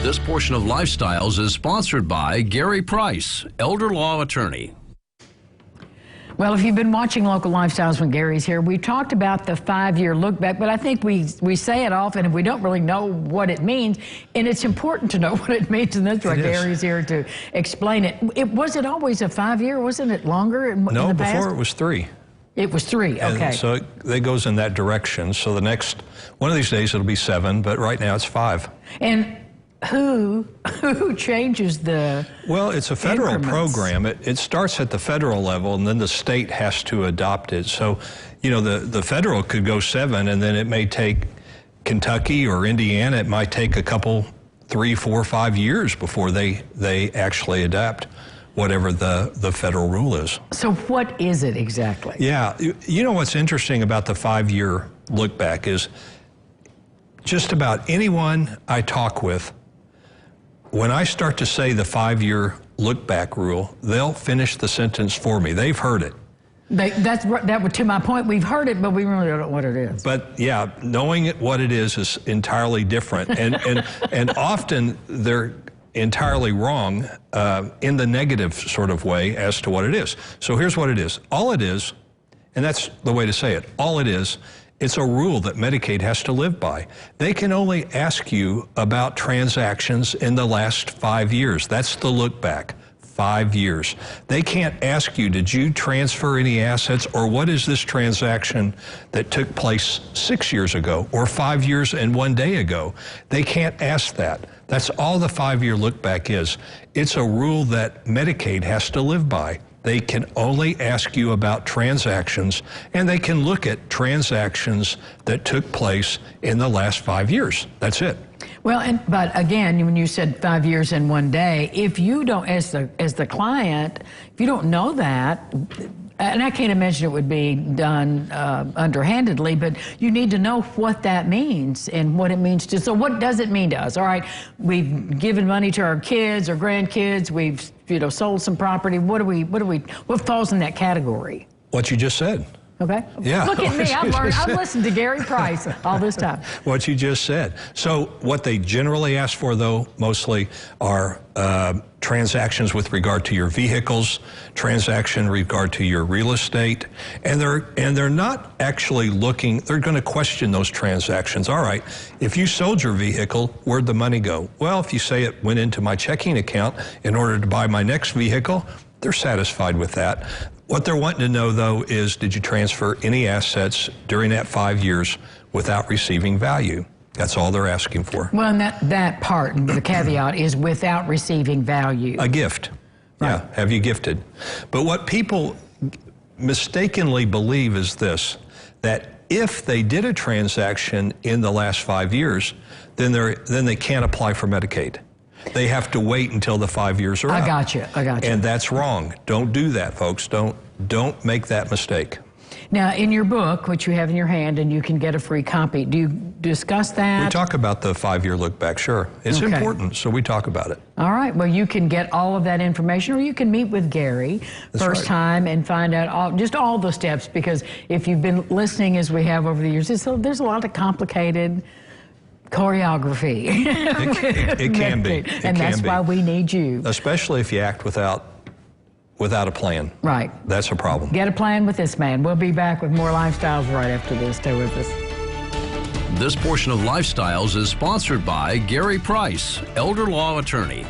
This portion of Lifestyles is sponsored by Gary Price, elder law attorney. Well, if you've been watching Local Lifestyles when Gary's here, we talked about the 5-year look back, but I think we say it often and we don't really know what it means, and it's important to know what it means, and that's why Gary's here to explain it. Was it always a 5-year? Wasn't it longer in the past? Before it was 3. It was 3, okay. And so it goes in that direction. So the next, one of these days it'll be 7, but right now it's 5. And who changes the Well, it's a federal increments? program. It starts at the federal level, and then the state has to adopt it. So, you know, the federal could go 7, and then it may take Kentucky or Indiana, it might take a couple, 3, 4, 5 years before they actually adapt whatever the federal rule is. So what is it exactly? Yeah, you know what's interesting about the 5-year look back is just about anyone I talk with, when I start to say the 5-year look back rule, they'll finish the sentence for me. They've heard it. That to my point, we've heard it, but we really don't know what it is. But yeah, knowing what it is entirely different. And often they're entirely wrong in the negative sort of way as to what it is. So here's what it is. All it is, and that's the way to say it, all it is, it's a rule that Medicaid has to live by. They can only ask you about transactions in the last 5 years. That's the look back. 5 years. They can't ask you, did you transfer any assets, or what is this transaction that took place 6 years ago or 5 years and 1 day ago? They can't ask that. That's all the 5-year look back is. It's a rule that Medicaid has to live by. They can only ask you about transactions, and they can look at transactions that took place in the last 5 years. That's it. Well, but again, when you said 5 years and 1 day, if you don't, as the client, if you don't know that, and I can't imagine it would be done underhandedly, but you need to know what that means and what it means to. So what does it mean to us? All right, we've given money to our kids or grandkids. We've sold some property. What falls in that category? What you just said. Okay. Yeah. Look at me. I've listened to Gary Price all this time. What you just said. So what they generally ask for, though, mostly are transactions with regard to your vehicles, transaction regard to your real estate, and they're not actually looking. They're going to question those transactions. All right, if you sold your vehicle, where'd the money go? Well, if you say it went into my checking account in order to buy my next vehicle, they're satisfied with that. What they're wanting to know, though, is did you transfer any assets during that 5 years without receiving value? That's all they're asking for. Well, and that part, the caveat, is without receiving value. A gift. Right. Yeah, have you gifted? But what people mistakenly believe is this, that if they did a transaction in the last 5 years, then they can't apply for Medicaid. They have to wait until the 5 years are up. I got you. And that's wrong. Don't do that, folks. Don't make that mistake. Now, in your book, which you have in your hand, and you can get a free copy, do you discuss that? We talk about the 5-year look back, sure. It's important, so we talk about it. All right. Well, you can get all of that information, or you can meet with Gary first time and find out just all the steps, because if you've been listening as we have over the years, there's a lot of complicated choreography. It can be. And that's why we need you. Especially if you act without a plan. Right. That's a problem. Get a plan with this man. We'll be back with more Lifestyles right after this. Stay with us. This portion of Lifestyles is sponsored by Gary Price, elder law attorney.